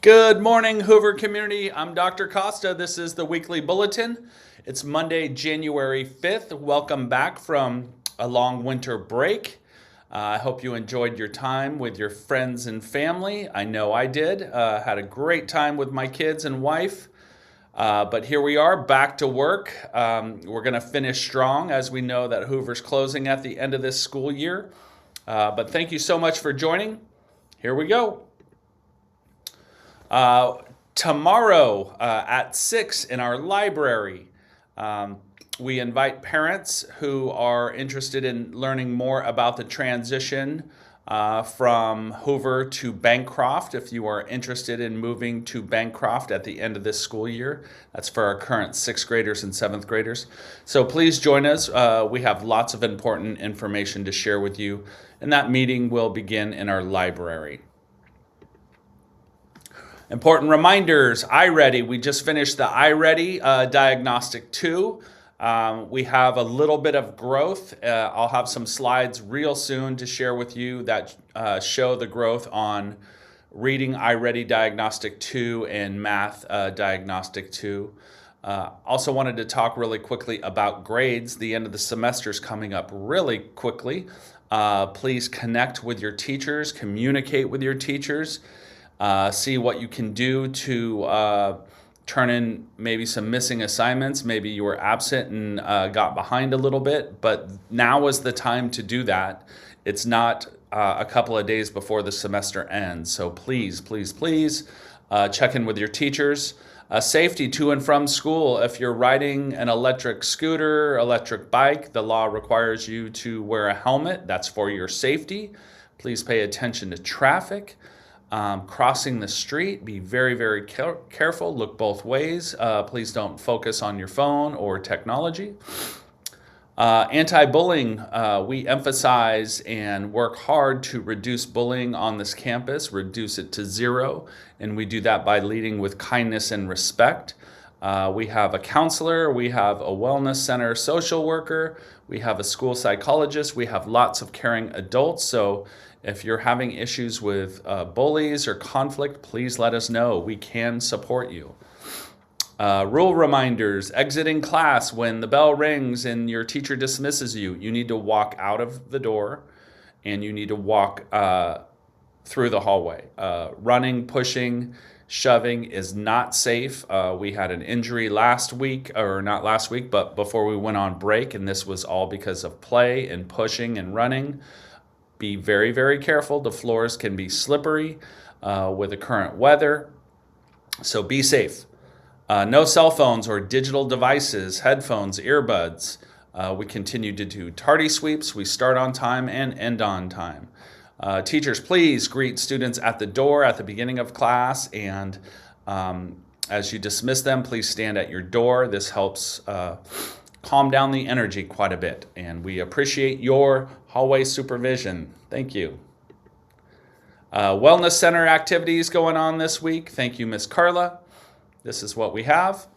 Good morning, Hoover community. I'm Dr. Costa. This is the weekly bulletin. It's Monday, January 5th. Welcome back from a long winter break. I hope you enjoyed your time with your friends and family. I know I did. Had a great time with my kids and wife. But here we are, back to work. We're going to finish strong as we know that Hoover's closing at the end of this school year. But thank you so much for joining. Here we go. Tomorrow at 6 in our library, we invite parents who are interested in learning more about the transition from Hoover to Bancroft. If you are interested in moving to Bancroft at the end of this school year, that's for our current 6th graders and 7th graders. So please join us. We have lots of important information to share with you, and that meeting will begin in our library. Important reminders, iReady. We just finished the iReady Diagnostic 2. We have a little bit of growth. I'll have some slides real soon to share with you that show the growth on reading iReady Diagnostic 2 and Math Diagnostic 2. Also wanted to talk really quickly about grades. The end of the semester is coming up really quickly. Please connect with your teachers, communicate with your teachers. See what you can do to turn in maybe some missing assignments. Maybe you were absent and got behind a little bit, but now is the time to do that. It's not a couple of days before the semester ends. So please, please, please check in with your teachers. Safety to and from school. If you're riding an electric scooter, electric bike, the law requires you to wear a helmet. That's for your safety. Please pay attention to traffic. Crossing the street, be very, very careful. Look both ways. Please don't focus on your phone or technology. Anti-bullying, we emphasize and work hard to reduce bullying on this campus, reduce it to zero, and we do that by leading with kindness and respect. We have a counselor, we have a wellness center social worker, we have a school psychologist, we have lots of caring adults. So if you're having issues with bullies or conflict, please let us know. We can support you. Rule reminders, exiting class when the bell rings and your teacher dismisses you. You need to walk out of the door and you need to walk through the hallway. Running, pushing, shoving is not safe. We had an injury last week, or not last week, but before we went on break, and this was all because of play and pushing and running. Be very, very careful. The floors can be slippery with the current weather, so be safe. No cell phones or digital devices, headphones, earbuds. We continue to do tardy sweeps. We start on time and end on time. Teachers, please greet students at the door at the beginning of class, and as you dismiss them, please stand at your door. This helps calm down the energy quite a bit, and we appreciate your hallway supervision. Thank you. Wellness center activities going on this week. Thank you, Miss Carla. This is what we have.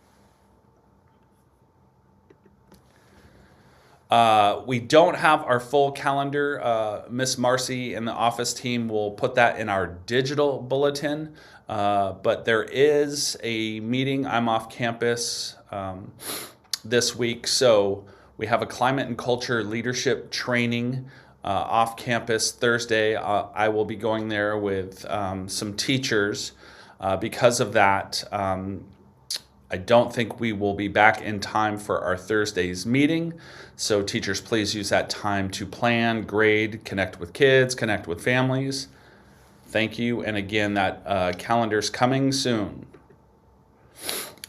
We don't have our full calendar. Miss Marcy and the office team will put that in our digital bulletin, but there is a meeting. I'm off campus this week, so we have a climate and culture leadership training off campus Thursday. I will be going there with some teachers. Because of that, I don't think we will be back in time for our Thursday's meeting. So teachers, please use that time to plan, grade, connect with kids, connect with families. Thank you. And again, that calendar's coming soon.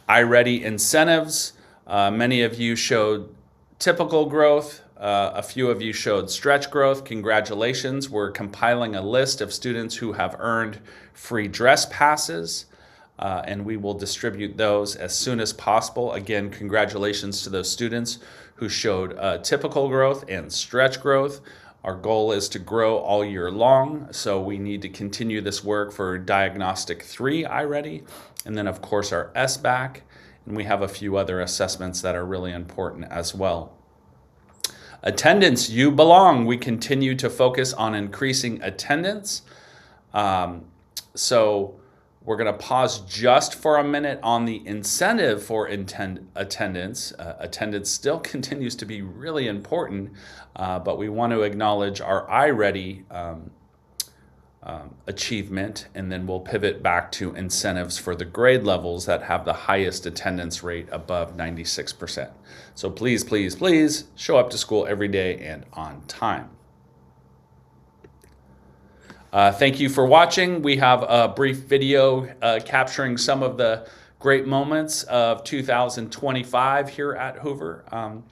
iReady incentives. Many of you showed typical growth. A few of you showed stretch growth. Congratulations. We're compiling a list of students who have earned free dress passes, and we will distribute those as soon as possible. Again, congratulations to those students who showed typical growth and stretch growth. Our goal is to grow all year long, so we need to continue this work for Diagnostic 3 iReady, and then of course our SBAC, and we have a few other assessments that are really important as well. Attendance, you belong. We continue to focus on increasing attendance. So We're going to pause just for a minute on the incentive for attendance. Attendance still continues to be really important, but we want to acknowledge our iReady achievement, and then we'll pivot back to incentives for the grade levels that have the highest attendance rate above 96%. So please, please, please show up to school every day and on time. Thank you for watching. We have a brief video capturing some of the great moments of 2025 here at Hoover.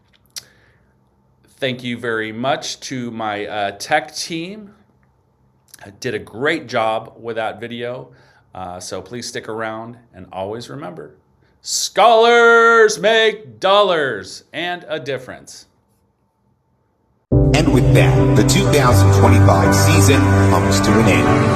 Thank you very much to my tech team. I did a great job with that video, so please stick around, and always remember, scholars make dollars and a difference. And with that, the 2025 season comes to an end.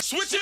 Switch it!